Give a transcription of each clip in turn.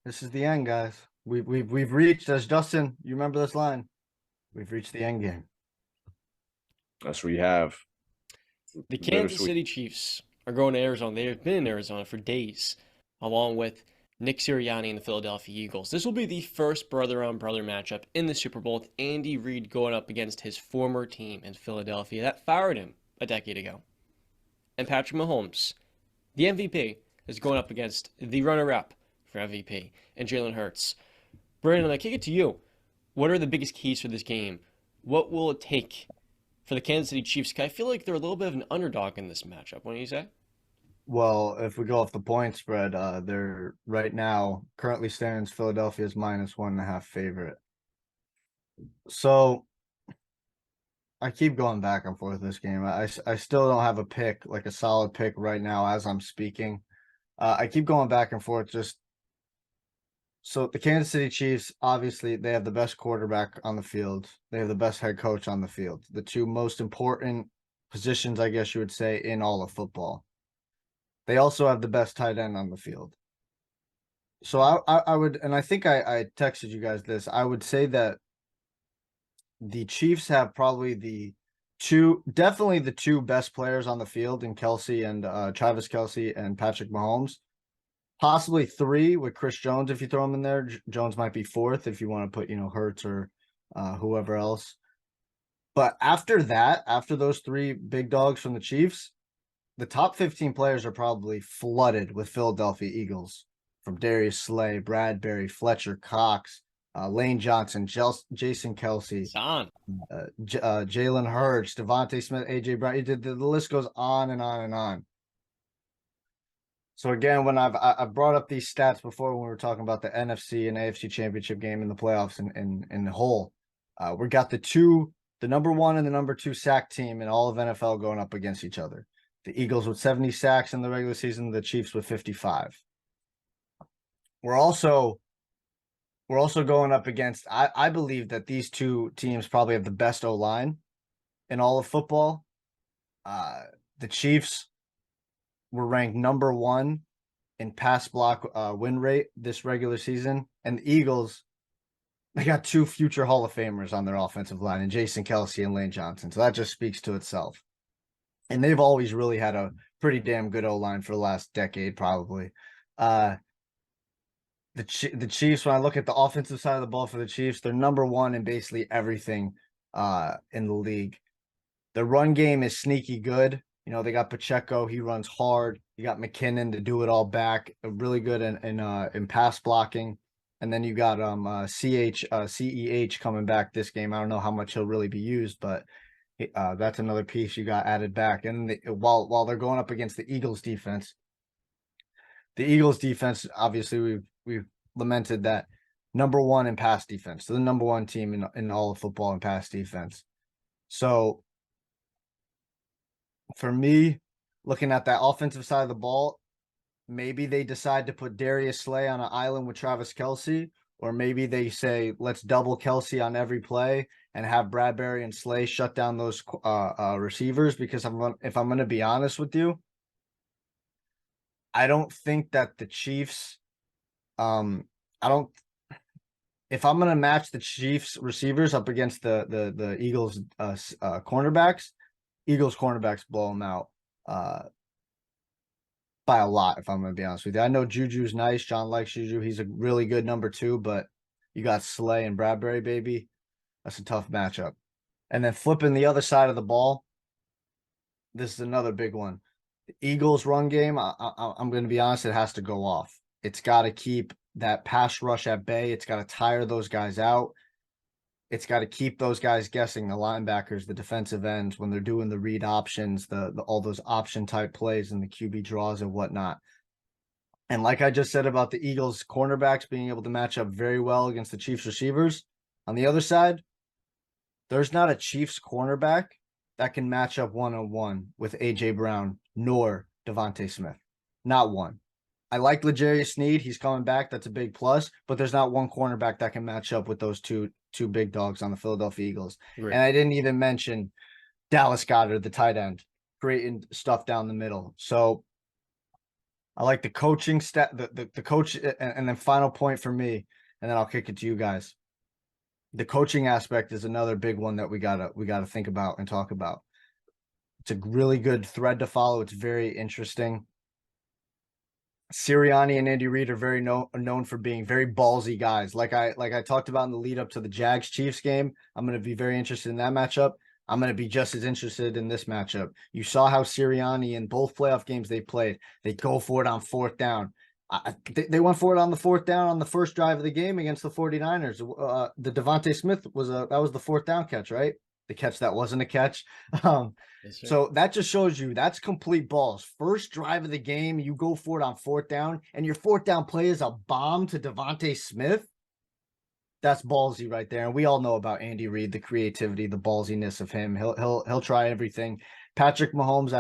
This is the end, guys. We've reached, as Justin, you remember this line? We've reached the end game. That's what we have. The Kansas Bittersweet. City Chiefs are going to Arizona. They've been in Arizona for days, along with Nick Sirianni and the Philadelphia Eagles. This will be the first brother-on-brother matchup in the Super Bowl with Andy Reid going up against his former team in Philadelphia that fired him a decade ago. And Patrick Mahomes, the MVP, is going up against the runner-up for MVP and Jalen Hurts. Brandon, I kick it to you. What are the biggest keys for this game? What will it take for the Kansas City Chiefs? I feel like they're a little bit of an underdog in this matchup. What do you say? Well, if we go off the point spread, they're right now currently stands Philadelphia's -1.5 favorite. So I keep going back and forth this game. I still don't have a pick, like a solid pick right now as I'm speaking. I keep going back and forth. Just so the Kansas City Chiefs, obviously, they have the best quarterback on the field. They have the best head coach on the field. The two most important positions, I guess you would say, in all of football. They also have the best tight end on the field. So I would, and I think I texted you guys this. I would say that the Chiefs have probably definitely the two best players on the field in Kelsey and Travis Kelsey and Patrick Mahomes. Possibly three with Chris Jones if you throw him in there. Jones might be fourth if you want to put, Hurts or whoever else. But after that, after those three big dogs from the Chiefs, the top 15 players are probably flooded with Philadelphia Eagles, from Darius Slay, Bradbury, Fletcher Cox, Lane Johnson, Jason Kelsey, It's on. Jalen Hurts, Devontae Smith, AJ Brown. The list goes on and on and on. So again, when I've brought up these stats before when we were talking about the NFC and AFC championship game in the playoffs in the whole, we got the number one and the number two sack team in all of NFL going up against each other. The Eagles with 70 sacks in the regular season, the Chiefs with 55. We're also going up against, I believe that these two teams probably have the best O-line in all of football. The Chiefs were ranked number one in pass block win rate this regular season. And the Eagles, they got two future Hall of Famers on their offensive line, and Jason Kelsey and Lane Johnson. So that just speaks to itself. And they've always really had a pretty damn good O-line for the last decade, probably. The Chiefs, when I look at the offensive side of the ball for the Chiefs, they're number one in basically everything in the league. The run game is sneaky good. They got Pacheco, he runs hard. You got McKinnon to do it all back, really good in pass blocking. And then you got CEH coming back this game. I don't know how much he'll really be used, but that's another piece you got added back. And while they're going up against the Eagles defense, obviously we've lamented that number one in pass defense. So the number one team in all of football in pass defense. So for me, looking at that offensive side of the ball, maybe they decide to put Darius Slay on an island with Travis Kelsey, or maybe they say, let's double Kelsey on every play and have Bradbury and Slay shut down those receivers. Because if I'm going to be honest with you, I don't think that the Chiefs, if I'm going to match the Chiefs receivers up against the Eagles cornerbacks, Eagles cornerbacks blow them out by a lot, if I'm going to be honest with you. I know Juju's nice. John likes Juju. He's a really good number two, but you got Slay and Bradbury, baby. That's a tough matchup. And then flipping the other side of the ball, this is another big one. The Eagles run game, I'm going to be honest, it has to go off. It's got to keep that pass rush at bay. It's got to tire those guys out. It's got to keep those guys guessing, the linebackers, the defensive ends, when they're doing the read options, all those option type plays and the QB draws and whatnot. And like I just said about the Eagles cornerbacks being able to match up very well against the Chiefs receivers, on the other side, there's not a Chiefs cornerback that can match up one-on-one with AJ Brown nor Devontae Smith. Not one. I like L'Jarius Sneed. He's coming back. That's a big plus. But there's not one cornerback that can match up with those two big dogs on the Philadelphia Eagles. Great. And I didn't even mention Dallas Goedert, the tight end, creating stuff down the middle. So I like the coaching the coach, and then final point for me, and then I'll kick it to you guys. The coaching aspect is another big one that we gotta think about and talk about. It's a really good thread to follow. It's very interesting. Sirianni and Andy Reid are very known for being very ballsy guys. Like I talked about in the lead up to the Jags Chiefs game. I'm going to be very interested in that matchup. I'm going to be just as interested in this matchup. You saw how Sirianni in both playoff games they played, they go for it on fourth down. They went for it on the fourth down on the first drive of the game against the 49ers. The Devontae Smith was that was the fourth down catch, right? The catch that wasn't a catch. Yes, sir. So that just shows you that's complete balls. First drive of the game, you go for it on fourth down, and your fourth down play is a bomb to Devontae Smith. That's ballsy right there. And we all know about Andy Reid, the creativity, the ballsiness of him. He'll try everything. Patrick Mahomes,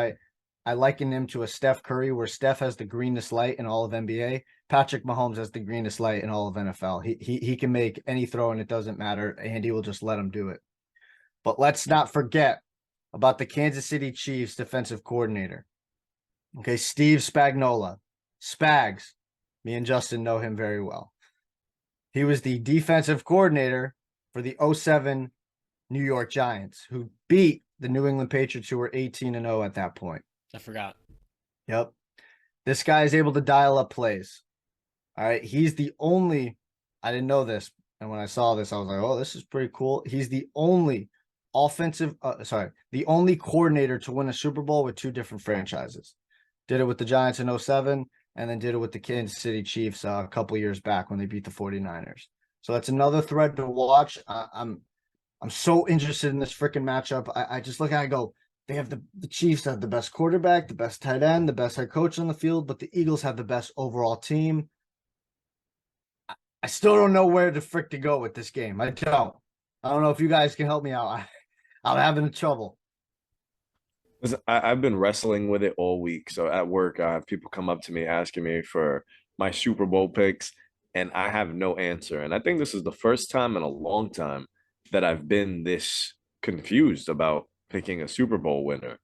I liken him to a Steph Curry, where Steph has the greenest light in all of NBA. Patrick Mahomes has the greenest light in all of NFL. He can make any throw, and it doesn't matter. Andy will just let him do it. But let's not forget about the Kansas City Chiefs defensive coordinator. Okay, Steve Spagnuolo. Spags. Me and Justin know him very well. He was the defensive coordinator for the 07 New York Giants, who beat the New England Patriots, who were 18-0 at that point. I forgot. Yep. This guy is able to dial up plays. All right. He's the only, I didn't know this. And when I saw this, I was like, oh, this is pretty cool. He's the only the only coordinator to win a Super Bowl with two different franchises. Did it with the Giants in 07, and then did it with the Kansas City Chiefs a couple years back when they beat the 49ers. So that's another thread to watch. I'm so interested in this freaking matchup. I just look at it, I go, they have the Chiefs have the best quarterback, the best tight end, the best head coach on the field, but the Eagles have the best overall team. I still don't know where the frick to go with this game. I don't know if you guys can help me out. I'm having trouble. Listen, I've been wrestling with it all week. So at work, I have people come up to me asking me for my Super Bowl picks, and I have no answer. And I think this is the first time in a long time that I've been this confused about picking a Super Bowl winner.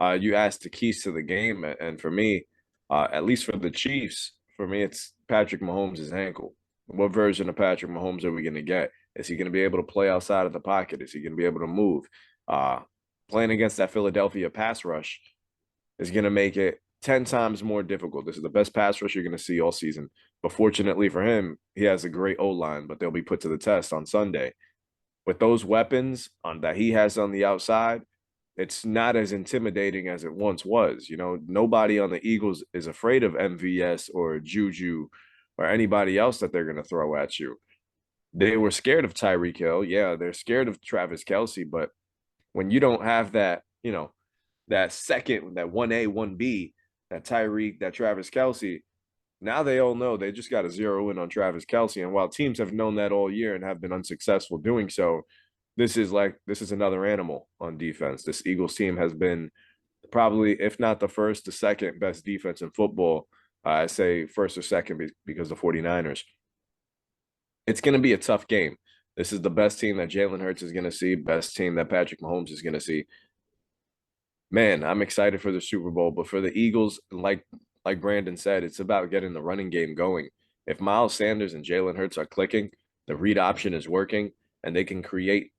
You asked the keys to the game, and for me, at least for the Chiefs, for me, it's Patrick Mahomes' ankle. What version of Patrick Mahomes are we going to get? Is he going to be able to play outside of the pocket? Is he going to be able to move? Uh, Playing against that Philadelphia pass rush is going to make it 10 times more difficult. This is the best pass rush you're going to see all season. But fortunately for him, he has a great O-line, but they'll be put to the test on Sunday. With those weapons that he has on the outside, it's not as intimidating as it once was. You know, nobody on the Eagles is afraid of MVS or Juju or anybody else that they're going to throw at you. They were scared of Tyreek Hill. Yeah, they're scared of Travis Kelce, but when you don't have that, that second, that 1A, 1B, that Tyreek, that Travis Kelce, now they all know they just got to zero in on Travis Kelce. And while teams have known that all year and have been unsuccessful doing so, this is another animal on defense. This Eagles team has been probably, if not the first, the second best defense in football. I say first or second because the 49ers. It's going to be a tough game. This is the best team that Jalen Hurts is going to see, best team that Patrick Mahomes is going to see. Man, I'm excited for the Super Bowl, but for the Eagles, like Brandon said, it's about getting the running game going. If Miles Sanders and Jalen Hurts are clicking, the read option is working, and they can create,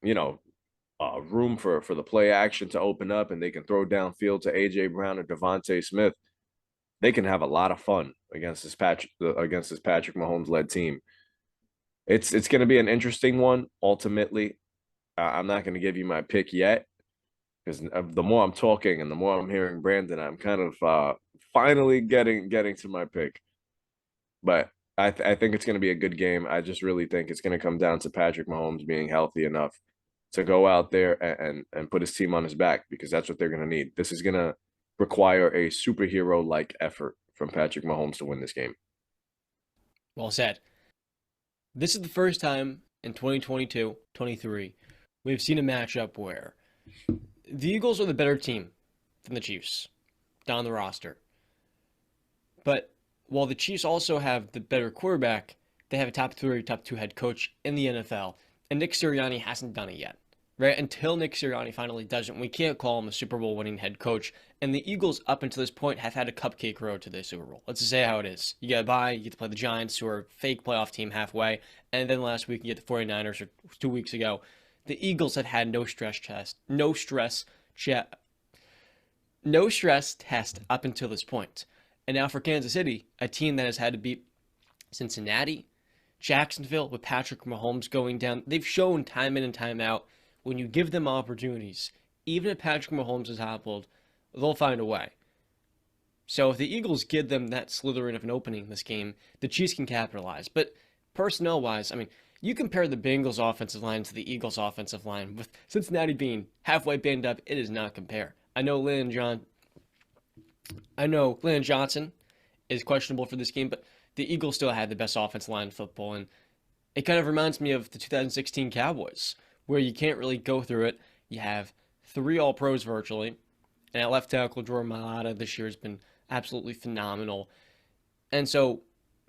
room for the play action to open up, and they can throw downfield to AJ Brown or Devontae Smith, they can have a lot of fun against this Patrick Mahomes led team. It's going to be an interesting one. Ultimately, I'm not going to give you my pick yet because the more I'm talking and the more I'm hearing Brandon, I'm kind of finally getting to my pick. But I think it's going to be a good game. I just really think it's going to come down to Patrick Mahomes being healthy enough to go out there and put his team on his back, because that's what they're going to need. This is going to require a superhero-like effort from Patrick Mahomes to win this game. Well said. This is the first time in 2022-23 we've seen a matchup where the Eagles are the better team than the Chiefs down the roster. But while the Chiefs also have the better quarterback, they have a top 3 or top 2 head coach in the NFL, and Nick Sirianni hasn't done it yet. right? Until Nick Sirianni finally does it, we can't call him a Super Bowl winning head coach. And the Eagles, up until this point, have had a cupcake road to the Super Bowl. Let's just say how it is. You get a bye, you get to play the Giants, who are a fake playoff team halfway, and then last week you get the 49ers, or 2 weeks ago. The Eagles have had no stress test up until this point. And now for Kansas City, a team that has had to beat Cincinnati, Jacksonville, with Patrick Mahomes going down, they've shown time in and time out, when you give them opportunities, even if Patrick Mahomes is hobbled, they'll find a way. So if the Eagles give them that slithering of an opening in this game, the Chiefs can capitalize. But personnel-wise, I mean, you compare the Bengals' offensive line to the Eagles' offensive line, with Cincinnati being halfway banged up, it does not compare. I know Landon Johnson is questionable for this game, but the Eagles still had the best offensive line in football, and it kind of reminds me of the 2016 Cowboys, where you can't really go through it. You have 3 All-Pros virtually, and at left tackle, Jordan Mailata this year has been absolutely phenomenal. And so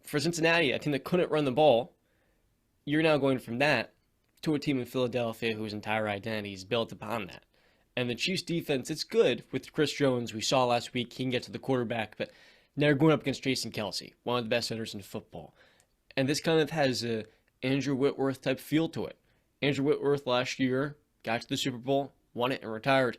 for Cincinnati, a team that couldn't run the ball, you're now going from that to a team in Philadelphia whose entire identity is built upon that. And the Chiefs defense, it's good with Chris Jones. We saw last week he can get to the quarterback, but now they're going up against Jason Kelce, one of the best centers in football. And this kind of has a Andrew Whitworth type feel to it. Andrew Whitworth last year got to the Super Bowl, won it, and retired.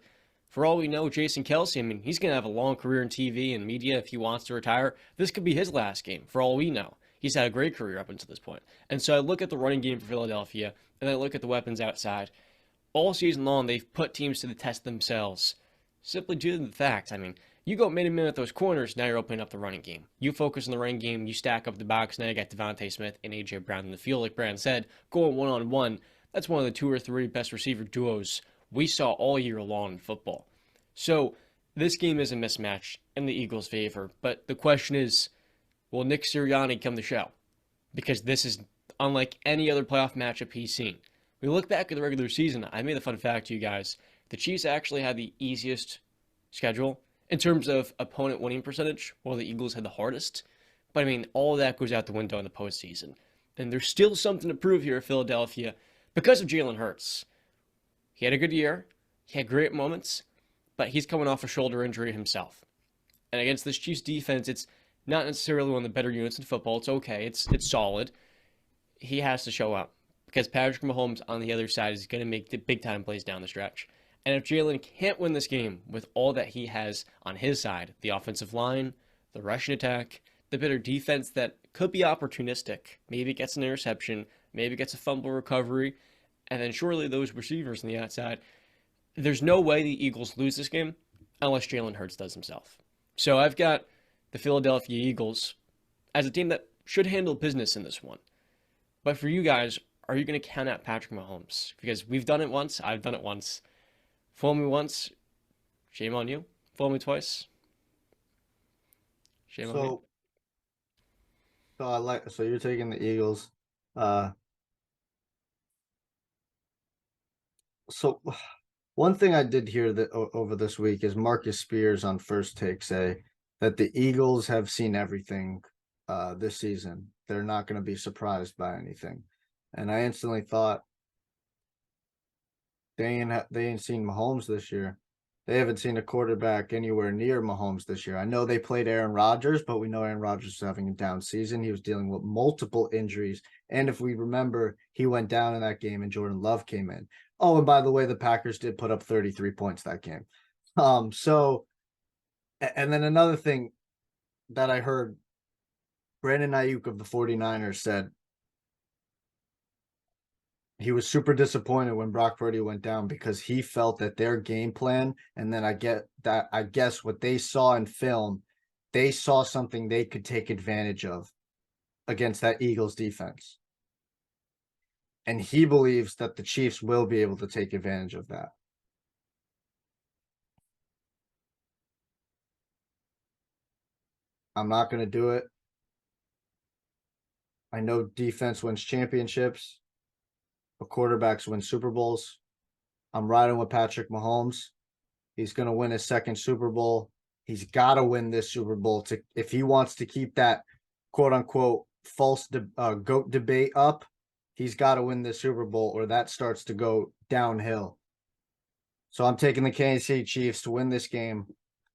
For all we know, Jason Kelce, I mean, he's going to have a long career in TV and media if he wants to retire. This could be his last game, for all we know. He's had a great career up until this point. And so I look at the running game for Philadelphia, and I look at the weapons outside. All season long, they've put teams to the test themselves, simply due to the fact, I mean, you go man-to-man with those corners, now you're opening up the running game. You focus on the running game, you stack up the box, now you got Devontae Smith and A.J. Brown in the field, like Brandon said, going one-on-one. That's one of the 2 or 3 best receiver duos we saw all year long in football. So this game is a mismatch in the Eagles' favor, but the question is, will Nick Sirianni come to show? Because this is unlike any other playoff matchup he's seen. We look back at the regular season, I made a fun fact to you guys. The Chiefs actually had the easiest schedule in terms of opponent winning percentage, while the Eagles had the hardest. But I mean, all of that goes out the window in the postseason. And there's still something to prove here at Philadelphia because of Jalen Hurts. He had a good year. He had great moments, but he's coming off a shoulder injury himself. And against this Chiefs defense, it's not necessarily one of the better units in football. It's okay. It's solid. He has to show up because Patrick Mahomes on the other side is going to make the big-time plays down the stretch. And if Jalen can't win this game with all that he has on his side, the offensive line, the rushing attack, the better defense that could be opportunistic, maybe gets an interception, maybe gets a fumble recovery, and then surely those receivers on the outside, there's no way the Eagles lose this game unless Jalen Hurts does himself. So I've got the Philadelphia Eagles as a team that should handle business in this one. But for you guys, are you going to count out Patrick Mahomes? Because we've done it once. I've done it once. Fool me once, shame on you. Fool me twice, shame on me. So you're taking the Eagles. So one thing I did hear that over this week is Marcus Spears on First Take say that the Eagles have seen everything this season. They're not going to be surprised by anything. And I instantly thought, they ain't seen Mahomes this year. They haven't seen a quarterback anywhere near Mahomes this year. I know they played Aaron Rodgers, but we know Aaron Rodgers is having a down season. He was dealing with multiple injuries. And if we remember, he went down in that game and Jordan Love came in. Oh, and by the way, the Packers did put up 33 points that game. And then another thing that I heard, Brandon Ayuk of the 49ers said he was super disappointed when Brock Purdy went down because he felt that their game plan, and then I guess what they saw in film, they saw something they could take advantage of against that Eagles defense. And he believes that the Chiefs will be able to take advantage of that. I'm not going to do it. I know defense wins championships, but quarterbacks win Super Bowls. I'm riding with Patrick Mahomes. He's going to win his second Super Bowl. He's got to win this Super Bowl if he wants to keep that quote unquote false GOAT debate up. he's got to win this Super Bowl or that starts to go downhill. So I'm taking the Kansas City Chiefs to win this game.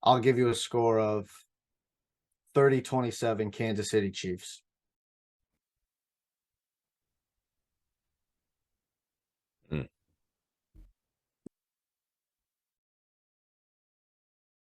I'll give you a score of 30-27 Kansas City Chiefs.